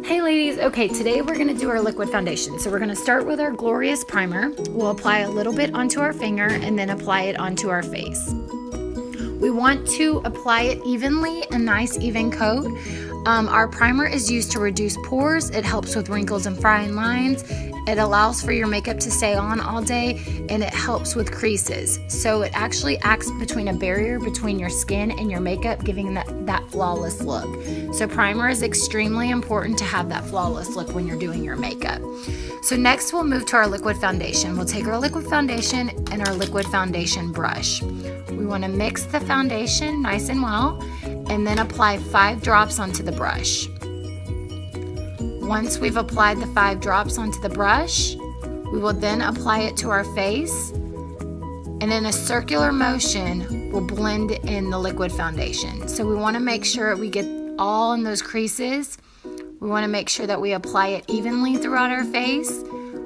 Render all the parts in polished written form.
Hey ladies, okay, today we're gonna do our liquid foundation. So we're gonna start with our Glorious Primer. We'll apply a little bit onto our finger and then apply it onto our face. We want to apply it evenly, a nice even coat. Our primer is used to reduce pores. It helps with wrinkles and fine lines. It allows for your makeup to stay on all day, and it helps with creases. So it actually acts between a barrier between your skin and your makeup, giving that flawless look. So primer is extremely important to have that flawless look when you're doing your makeup. So next we'll move to our liquid foundation. We'll take our liquid foundation and our liquid foundation brush. We want to mix the foundation nice and well, and then apply 5 drops onto the brush. Once we've applied the 5 drops onto the brush, we will then apply it to our face, and in a circular motion, we'll blend in the liquid foundation. So we want to make sure we get all in those creases. We want to make sure that we apply it evenly throughout our face.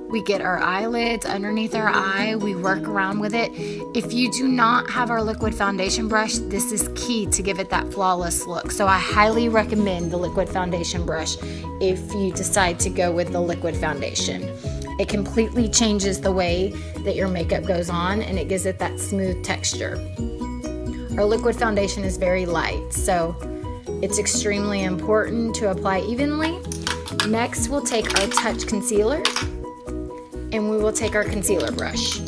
We get our eyelids underneath our eye. We work around with it. If you do not have our liquid foundation brush, this is key to give it that flawless look. So I highly recommend the liquid foundation brush if you decide to go with the liquid foundation. It completely changes the way that your makeup goes on, and it gives it that smooth texture. Our liquid foundation is very light, so it's extremely important to apply evenly. Next, we'll take our Touch Concealer, and we will take our concealer brush.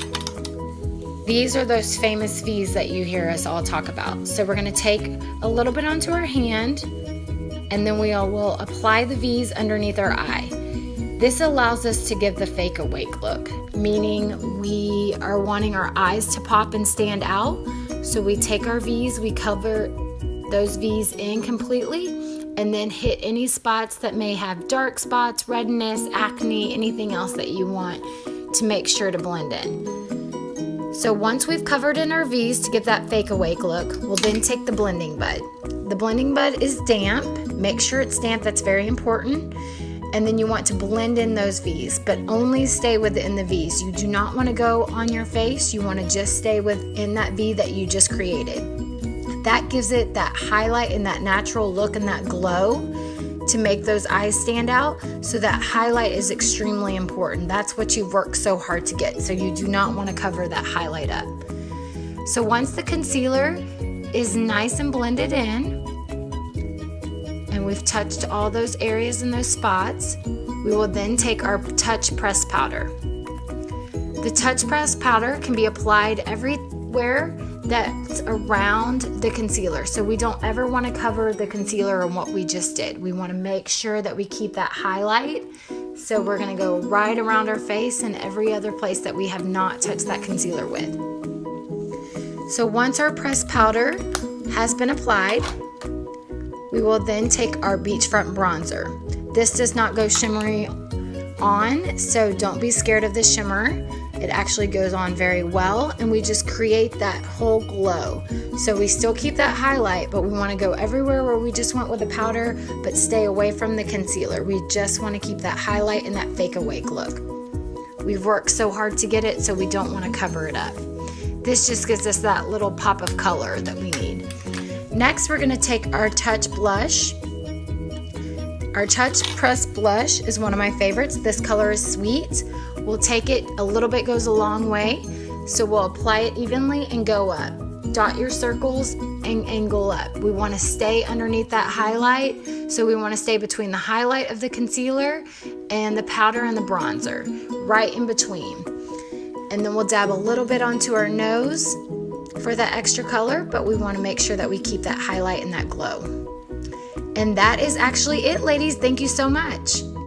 These are those famous V's that you hear us all talk about. So we're gonna take a little bit onto our hand, and then we will apply the V's underneath our eye. This allows us to give the fake awake look, meaning we are wanting our eyes to pop and stand out. So we take our V's, we cover those V's in completely, and then hit any spots that may have dark spots, redness, acne, anything else that you want to make sure to blend in. So once we've covered in our V's to give that fake awake look, we'll then take the blending bud. The blending bud is damp. Make sure it's damp, that's very important. And then you want to blend in those V's, but only stay within the V's. You do not want to go on your face. You want to just stay within that V that you just created. That gives it that highlight and that natural look and that glow to make those eyes stand out. So that highlight is extremely important. That's what you've worked so hard to get. So you do not want to cover that highlight up. So once the concealer is nice and blended in, and we've touched all those areas and those spots, we will then take our Touch Press Powder. The Touch Press Powder can be applied everywhere that's around the concealer. So we don't ever want to cover the concealer on what we just did. We want to make sure that we keep that highlight. So we're going to go right around our face and every other place that we have not touched that concealer with. So once our pressed powder has been applied, we will then take our Beachfront Bronzer. This does not go shimmery on, so don't be scared of the shimmer. It actually goes on very well, and we just create that whole glow. So we still keep that highlight, but we want to go everywhere where we just went with the powder, but stay away from the concealer. We just want to keep that highlight and that fake awake look. We've worked so hard to get it, so we don't want to cover it up. This just gives us that little pop of color that we need. Next, we're going to take our Touch Blush. Our Touch Press Blush is one of my favorites. This color is sweet. We'll take it, a little bit goes a long way, so we'll apply it evenly and go up. Dot your circles and angle up. We want to stay underneath that highlight, so we want to stay between the highlight of the concealer and the powder and the bronzer, right in between. And then we'll dab a little bit onto our nose for that extra color, but we want to make sure that we keep that highlight and that glow. And that is actually it, ladies. Thank you so much.